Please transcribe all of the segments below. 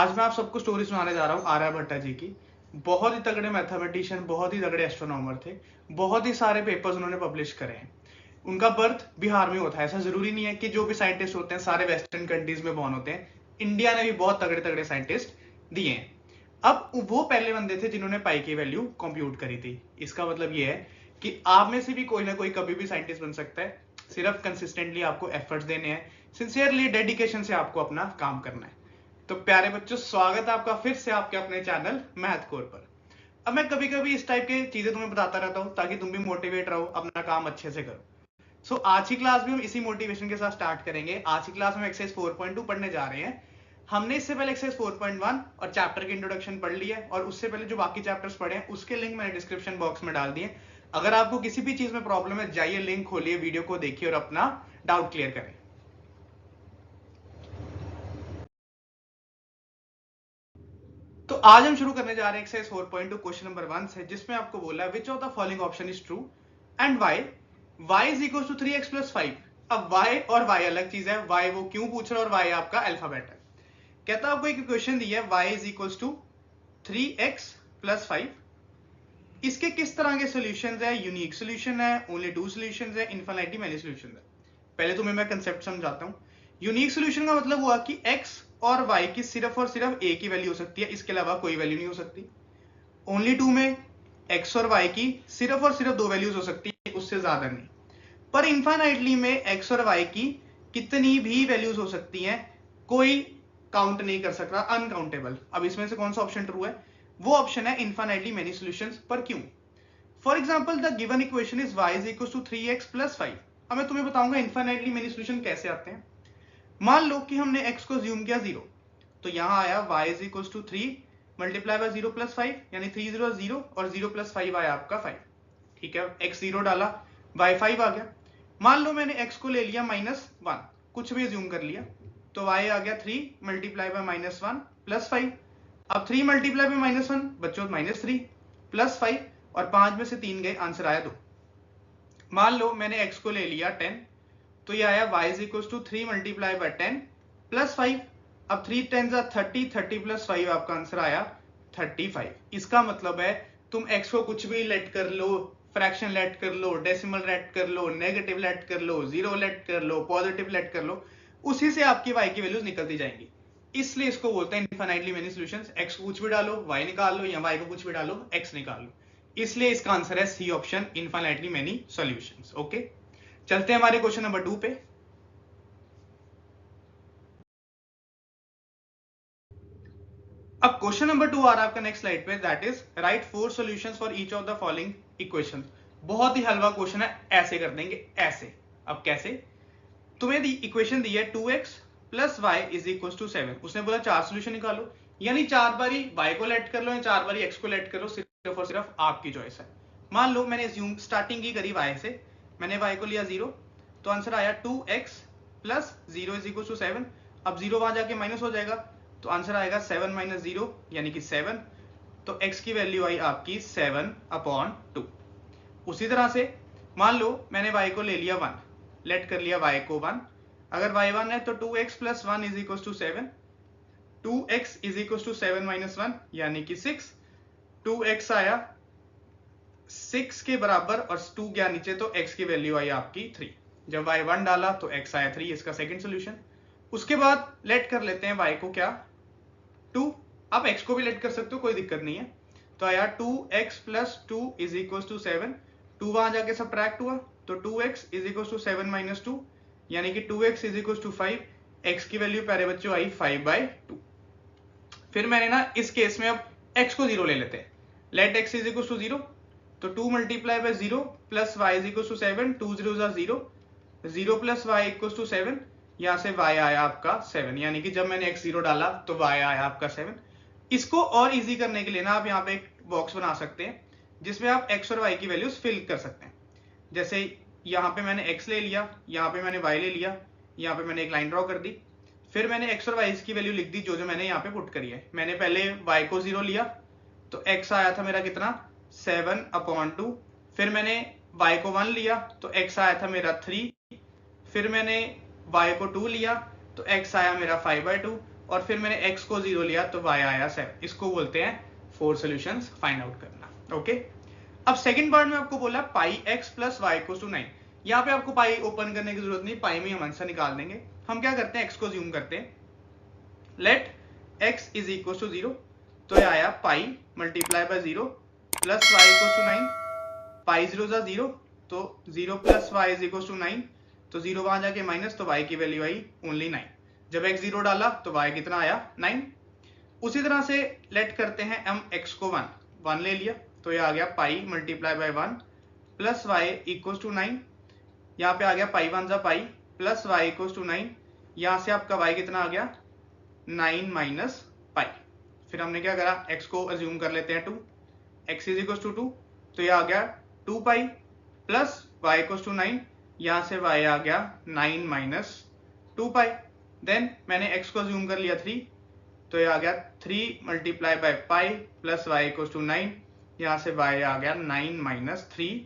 आज मैं आप सबको स्टोरी सुनाने जा रहा हूँ आर्यभट्टा जी की। बहुत ही तगड़े मैथमेटिशियन, बहुत ही तगड़े एस्ट्रोनॉमर थे। बहुत ही सारे पेपर्स उन्होंने पब्लिश करे हैं। उनका बर्थ बिहार में होता है। ऐसा जरूरी नहीं है कि जो भी साइंटिस्ट होते हैं सारे वेस्टर्न कंट्रीज में बॉर्न होते हैं। इंडिया ने भी बहुत तगड़े तगड़े साइंटिस्ट दिए हैं। अब वो पहले बंदे थे जिन्होंने पाई की वैल्यू कंप्यूट करी थी। इसका मतलब ये है कि आप में से भी कोई ना कोई कभी भी साइंटिस्ट बन सकता है। सिर्फ कंसिस्टेंटली आपको एफर्ट्स देने हैं, सिंसियरली डेडिकेशन से आपको अपना काम करना है। तो प्यारे बच्चों, स्वागत है आपका फिर से आपके अपने चैनल मैथ कोर पर। अब मैं कभी कभी इस टाइप की चीजें तुम्हें बताता रहता हूँ ताकि तुम भी मोटिवेट रहो, अपना काम अच्छे से करो। आज की क्लास भी हम इसी मोटिवेशन के साथ स्टार्ट करेंगे। आज की क्लास में एक्सरसाइज 4.2 पढ़ने जा रहे हैं। हमने इससे पहले एक्सरसाइज 4.1 और चैप्टर की इंट्रोडक्शन पढ़ ली है, और उससे पहले जो बाकी चैप्टर्स पढ़े हैं उसके लिंक मैंने डिस्क्रिप्शन बॉक्स में डाल दिए। अगर आपको किसी भी चीज में प्रॉब्लम है, जाइए लिंक खोलिए, वीडियो को देखिए और अपना डाउट क्लियर करें। तो आज हम शुरू करने जा रहे हैं एक्सरसाइज 4.2 क्वेश्चन नंबर 1 से, जिसमें आपको बोला है which of the following option is true and why. y is equal to 3x plus 5। अब y और y अलग चीज है। y वो क्यों पूछ रहा है और y आपका अल्फाबेट है। कहता है आपको एक इक्वेशन दी है y is equal to 3x plus 5। इसके किस तरह के सोल्यूशन है? यूनिक सोल्यूशन है, ओनली टू सोल्यूशन है, इनफिनिटी मेनी सोल्यूशन है। पहले तुम्हें मैं कंसेप्ट समझाता हूँ। यूनिक सोल्यूशन का मतलब हुआ कि x और y की सिर्फ और सिर्फ एक ही वैल्यू हो सकती है, इसके अलावा कोई वैल्यू नहीं हो सकती। ओनली टू में x और y की सिर्फ और सिर्फ दो वैल्यूज हो सकती है, उससे ज्यादा नहीं। पर इनफाइनाइटली में x और y की कितनी भी वैल्यूज हो सकती हैं, कोई काउंट नहीं कर सकता, अनकाउंटेबल। अब इसमें से कौन सा ऑप्शन ट्रू है? वो ऑप्शन है इनफाइनाइटली मेनी सॉल्यूशंस। पर क्यों? For example the given equation is y is equal to 3x plus 5। अब मैं तुम्हें बताऊंगा इनफाइनाइटली मेनी सॉल्यूशन कैसे आते हैं। मान लो कि हमने x को ज्यूम किया 0, तो यहां आया y is equal to 3 multiply by 0 plus 5, यानी 3 0 0 और 0 प्लस 5 आया आपका 5। ठीक है, x 0 डाला, y 5 आ गया। मान लो मैंने x को ले लिया -1, कुछ भी ज्यूम कर लिया, तो y आ गया 3 मल्टीप्लाई बाय -1 प्लस 5। अब 3 मल्टीप्लाई बाय -1 बच्चों -3 प्लस 5, और 5 में से 3 गए, आंसर आया 2। मान लो मैंने x को ले लिया 10, तो ये आया y is equal to 3 multiply by 10 plus 5। अब 3 10 30, 30 प्लस 5 आपका आंसर आया 35। इसका मतलब है तुम x को कुछ भी लेट कर लो, फ्रैक्शन लेट कर लो, डेसिमल लेट कर लो, नेगेटिव लेट कर लो, जीरो लेट कर लो, पॉजिटिव लेट कर लो, उसी से आपकी y की वैल्यूज निकलती जाएंगी। इसलिए इसको बोलते हैं इनफिनिटली मेनी सॉल्यूशंस। x को कुछ भी डालो y निकाल लो, या y को कुछ भी डालो x निकाल लो। इसलिए इसका आंसर है C option, infinitely many solutions. Okay, चलते हैं हमारे क्वेश्चन नंबर 2 पे। अब क्वेश्चन नंबर 2 आ रहा है आपका नेक्स्ट स्लाइड पे, that is right 4 solutions for each of the following equations. बहुत ही हलवा क्वेश्चन है, ऐसे कर देंगे ऐसे। अब कैसे? तुम्हें दी इक्वेशन दी है 2x plus Y is equal to 7। उसने बोला 4 सॉल्यूशन निकालो, यानी 4 बारी y को लेट कर लो या 4 बारी x को लेट कर लो, सिर्फ और सिर्फ आपकी चॉइस है। मान लो मैंने assume स्टार्टिंग की करी y से, मैंने y को लिया 0, तो आंसर आया 2x plus 0 is equal to 7। अब 0 वहां जाके माइनस हो जाएगा, तो आंसर आएगा 7 माइनस 0 यानी कि 7। तो x की वैल्यू आई आपकी 7/2। उसी तरह से मान लो मैंने y को ले लिया 1, लेट कर लिया y को 1। अगर y 1 है तो 2x plus 1 is equal to 7। 2x is equal to 7 minus 1 यानी कि 6। 2x आया 6 के बराबर और 2 गया नीचे, तो x की वैल्यू आई आपकी 3। जब y 1 डाला तो x आया 3, इसका सेकंड सोल्यूशन। उसके बाद लेट कर लेते हैं y को क्या 2। आप x को भी लेट कर सकते हो, कोई दिक्कत नहीं है। तो आया 2x plus 2 is equal to 7। 2 वहां जाके सब्ट्रैक्ट हुआ, तो 2x is equal to 7 minus 2 यानी कि 2x is equal to 5। x की वैल्यू प्यारे बच्चों आई 5/2। फिर मैंने ना इस केस में अब x को 0 ले लेते हैं। Let x is equal to 0, तो 2 multiply by 0 plus y is equal to 7। 2 0 0, 0 plus y equal to 7। यहां से y आया आपका 7, यानी कि जब मैंने x 0 डाला तो y आया आपका 7। इसको और इजी करने के लिए ना आप यहाँ पे एक बॉक्स बना सकते हैं, जिसमें आप x और y की वैल्यूज फिल कर सकते हैं। जैसे यहाँ पे मैंने x ले लिया, यहाँ पे मैंने y ले लिया, यहाँ पे मैंने एक लाइन ड्रॉ कर दी, फिर मैंने x और y की वैल्यू लिख दी जो जो मैंने यहाँ पे पुट करी है। मैंने पहले y को 0 लिया, तो x आया था मेरा कितना 7/2। फिर मैंने y को 1 लिया, तो x आया था मेरा 3। फिर मैंने y को 2 लिया, तो x आया मेरा 5/2। और फिर मैंने x को 0 लिया तो y आया 7। इसको बोलते हैं 4 सॉल्यूशंस फाइंड आउट करना। ओके, अब सेकंड पार्ट में आपको बोला pi x plus Y equal to 9। यहाँ पे आपको पाई ओपन करने की जरूरत नहीं, पाई में हम आंसर निकाल देंगे। हम क्या करते हैं, x को ज्यूम करते हैं, let x is equal to 0, तो ये आया pi multiply by 0 plus Y equal to 9। Pi 0 जा 0, तो 0 plus Y is equal to 9, तो 0 वहां जाके माइनस, तो y की वैल्यू आई ओनली 9। जब x 0 डाला तो y कितना आया 9। उसी तरह से लेट करते हैं हम x को 1 ले लिया, तो ये आ गया pi multiply by 1 plus Y equal to 9। यहाँ पे आ गया पाई 1 जा pi plus Y equal to 9। यहाँ से आपका y कितना आ गया 9 माइनस पाई। फिर हमने क्या करा, x को अज्यूम कर लेते हैं 2, x इज इक्वल टू 2, तो ये आ गया 2 pi plus y equal to 9। यहाँ से y आ गया 9 माइनस 2 पाई। देन मैंने x को अज्यूम कर लिया 3, तो ये आ गया 3 multiply by pi plus Y equal to 9। यहाँ से y आ गया 9 माइनस 3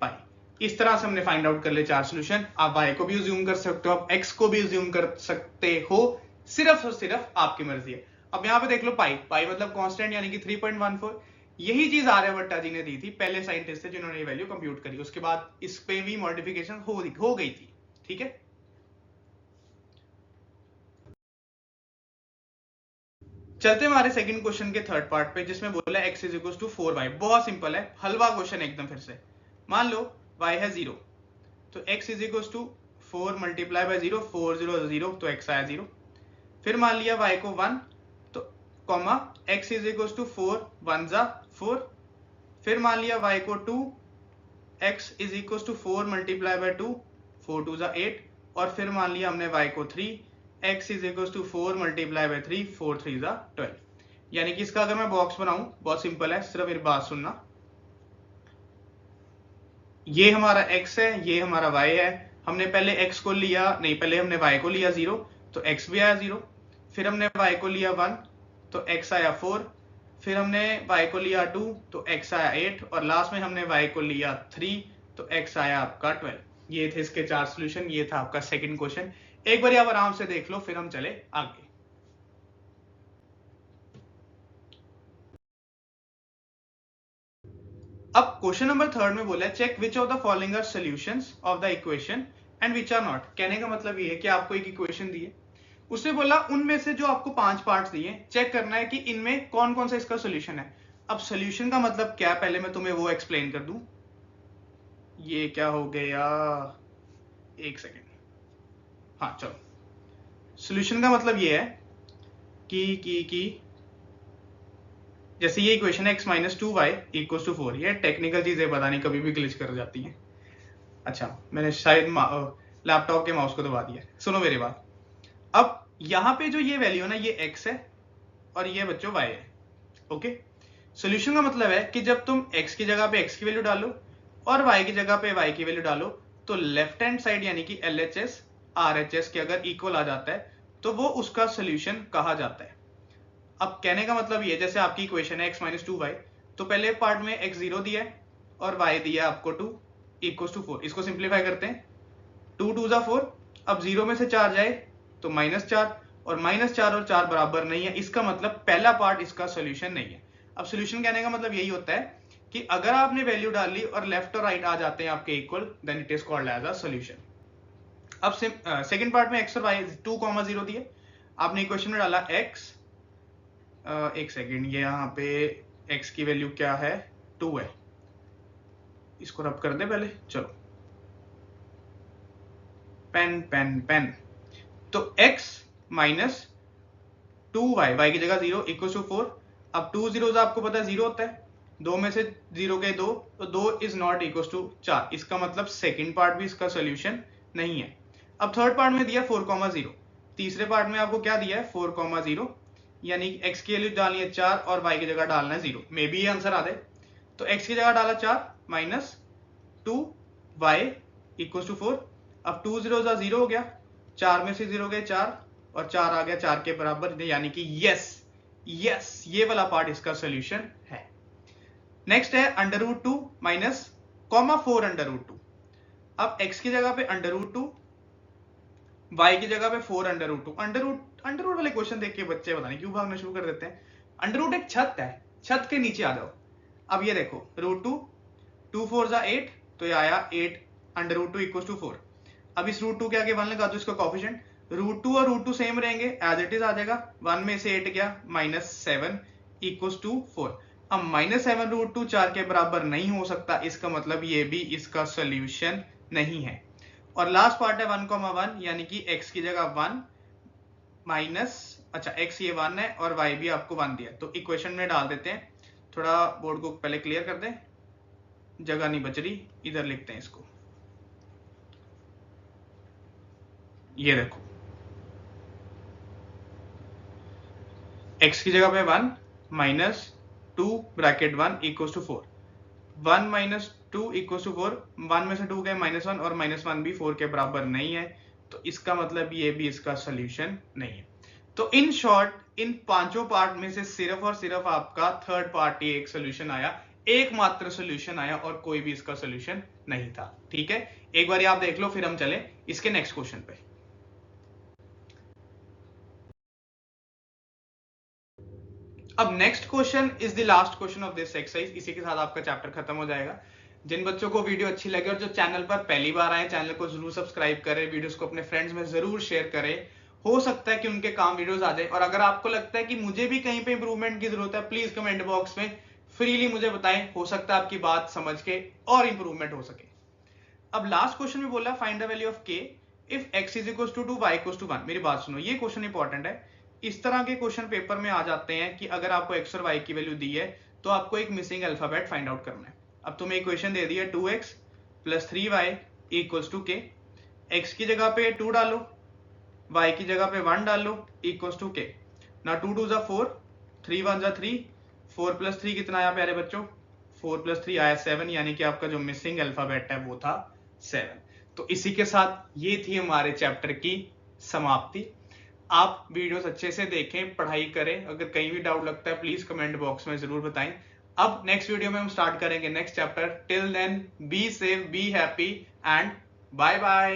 पाई। इस तरह से हमने फाइंड आउट कर ले 4 सॉल्यूशन। आप y को भी अज्यूम कर सकते हो, आप x को भी अज्यूम कर सकते हो, सिर्फ और सिर्फ आपकी मर्जी है। अब यहाँ पे देख लो पाई, पाई मतलब कांस्टेंट यानी कि 3.14। यही चीज आर्यभट्टा जी ने दी थी, पहले साइंटिस्ट थे जिन्होंने ये वैल्यू कंप्यूट करी। उसके बाद इस पे भी मॉडिफिकेशन हो गई थी। ठीक है, चलते हमारे सेकंड क्वेश्चन के थर्ड पार्ट पे, जिसमें बोला x is equal to 4y। बहुत सिंपल है, हलवा क्वेश्चन एकदम। फिर से मान लो y है 0, तो x is equal to 4 multiply by 0, 4 0 0, तो x आया 0। फिर मान लिया y को 1, तो comma x is equal to 4 1 जा 4। फिर मान लिया y को 2, x is equal to 4 multiply by 2, 4 2 जा 8। और फिर मान लिया हमने y को 3, x is equal to 4 multiply by 3, 4 3 जा 12। यानी कि इसका अगर मैं बॉक्स बनाऊं, बहुत सिंपल है, सिर्फ मेरी बात सुनना। ये हमारा x है, ये हमारा y है। हमने पहले x को लिया, नहीं पहले हमने y को लिया 0, तो x भी आया 0। फिर हमने y को लिया 1, तो x आया 4। फिर हमने y को लिया 2, तो x आया 8। और लास्ट में हमने y को लिया 3, तो x आया आपका 12। ये थे इसके 4 सॉल्यूशन। ये था आपका सेकंड क्वेश्चन। एक बार आप आराम से देख लो, फिर हम चले आगे। अब क्वेश्चन नंबर थर्ड में बोला है check which of the following are solutions of the equation and which are not. कहने का मतलब ये है कि आपको एक इक्वेशन दी है, उसने बोला उनमें से जो आपको 5 पार्ट्स दिए, चेक करना है कि इनमें कौन कौन सा इसका सॉल्यूशन है। अब सॉल्यूशन का मतलब क्या है, पहले मैं तुम्हें वो एक्सप्लेन कर दूं। ये क्या हो गया, एक सेकेंड। हाँ चलो, सॉल्यूशन का मतलब ये है कि जैसे ये इक्वेशन है x minus 2y equal to 4। ये टेक्निकल चीजें पता नहीं कभी भी ग्लिच कर जाती हैं। अच्छा, मैंने शायद लैपटॉप के माउस को दबा दिया। सुनो मेरी बात। अब यहाँ पे जो ये वैल्यू है ना, ये x है और ये बच्चों y है। ओके, सॉल्यूशन का मतलब है कि जब तुम x की जगह पे x की वैल्यू डालो और y की जगह पे y की वैल्यू डालो, तो लेफ्ट हैंड साइड यानी कि LHS RHS के अगर इक्वल आ जाता है तो वो उसका सॉल्यूशन कहा जाता है। अब कहने का मतलब ये, जैसे आपकी इक्वेशन है x माइनस 2y, तो पहले पार्ट में x 0 दिया है और y दिया है आपको 2 इक्वल टू 4। इसको सिंप्लीफाई करते हैं, 2 2 जा 4। अब 0 में से 4 जाए तो -4, और -4 और 4 बराबर नहीं है, इसका मतलब पहला पार्ट इसका सोल्यूशन नहीं है। अब सोल्यूशन कहने का मतलब यही होता है कि अगर आपने वैल्यू डाल ली और लेफ्ट और राइट आ जाते हैं आपके equal, then it is called as a solution. अब सेकंड पार्ट में x और y 2,0 दिए, आपने इक्वेशन में डाला x, एक सेकेंड, ये यहाँ पे x की वैल्यू क्या है 2 है, इसको रब कर दे पहले। चलो पेन पेन पेन, तो x माइनस 2y, y की जगह 0 इक्वल टू 4। अब 2 जीरोस आपको पता है 0 होता है, 2 में से 0 गए 2, तो 2 इज नॉट इक्वल टू 4। इसका मतलब सेकंड पार्ट भी इसका सोल्यूशन नहीं है। अब थर्ड पार्ट में दिया 4,0, तीसरे पार्ट में आपको क्या दिया है 4,0, यानी x की वैल्यू डालनी है 4 और y की जगह डालना है 0। मे बी ये आंसर आ दे, तो x की जगह डाला 4 माइनस 2y इक्वल टू 4। अब 2 0 हो गया, 4 में से 0 गए 4 और 4 आ गया 4 के बराबर, यानी कि यस ये वाला पार्ट इसका सोल्यूशन है। नेक्स्ट है √2 माइनस 4 √2। अब x की जगह पे √2 y की जगह पे 4 अंडर रूट 2। अंडर रूट वाले क्वेश्चन देख के बच्चे पता नहीं क्यों भागना शुरू कर देते हैं। अंडर रूट एक छत है, छत के नीचे आ जाओ। अब ये देखो रूट 2, 2 4 जा 8, तो ये आया 8 अंडर रूट 2 इक्वल टू 4। अब इस रूट 2 के आगे 1 लगा दो, इसका कॉफिशिएंट रूट 2 और रूट 2 सेम रहेंगे, एज इट इज आ जाएगा। 1 में से 8 गया, -7 इक्वल्स टू 4। अब -7 रूट 2 4 के बराबर नहीं हो सकता, इसका मतलब ये भी इसका सोल्यूशन नहीं है। और लास्ट पार्ट है 1,1, यानी कि x की जगह 1 माइनस, अच्छा x ये 1 है और y भी आपको 1 दिया, तो इक्वेशन में डाल देते हैं। थोड़ा बोर्ड को पहले क्लियर कर दें, जगह नहीं बच रही, इधर लिखते हैं इसको। ये देखो x की जगह पे 1 minus 2 bracket 1 equals to 4। 1 minus 2 equals to 4, 1 में से 2 गए -1 और -1 भी 4 के बराबर नहीं है, तो इसका मतलब ये भी इसका सोल्यूशन नहीं है। तो इन शॉर्ट इन पांचों पार्ट में से सिर्फ और सिर्फ आपका थर्ड पार्टी एक सोल्यूशन आया, एकमात्र सोल्यूशन आया, और कोई भी इसका सोल्यूशन नहीं था। ठीक है, एक बार आप देख लो, फिर हम चले इसके नेक्स्ट क्वेश्चन पे। अब next question is the last question of this exercise. इसी के साथ आपका चैप्टर खत्म हो जाएगा। जिन बच्चों को वीडियो अच्छी लगे और जो चैनल पर पहली बार आए, चैनल को जरूर सब्सक्राइब करें, वीडियोस को अपने फ्रेंड्स में जरूर शेयर करें। हो सकता है कि उनके काम वीडियोस आ जाए। और अगर आपको लगता है कि मुझे भी कहीं पे इंप्रूवमेंट की जरूरत है, प्लीज कमेंट बॉक्स में फ्रीली मुझे बताएं, हो सकता है आपकी बात समझ के और इंप्रूवमेंट हो सके। अब लास्ट क्वेश्चन में बोला find the value of k if x is equal to 2 y equal to 1। मेरी बात सुनो, ये क्वेश्चन इंपॉर्टेंट है। इस तरह के क्वेश्चन पेपर में आ जाते हैं कि अगर आपको x और y की वैल्यू दी है तो आपको एक मिसिंग अल्फाबेट फाइंड आउट करना है। अब तुम्हें इक्वेशन दे दी है 2x plus 3y equals to k। x की जगह पे 2 डालो, y की जगह पे 1 डालो, इक्वल्स टू k। ना 2 2 जा 4, 3 1 जा 3, 4 प्लस 3 कितना आया प्यारे बच्चों? 4 प्लस 3 आया 7, यानी कि आपका जो मिसिंग अल्फाबेट है वो था 7। तो इसी के साथ ये थी हमारे चैप्टर की समाप्ति। आप वीडियोस अच्छे से देखें, पढ़ाई करें। अगर कहीं भी डाउट लगता है प्लीज कमेंट बॉक्स में जरूर बताएं। अब नेक्स्ट वीडियो में हम स्टार्ट करेंगे next chapter. Till then be safe, be happy and bye bye.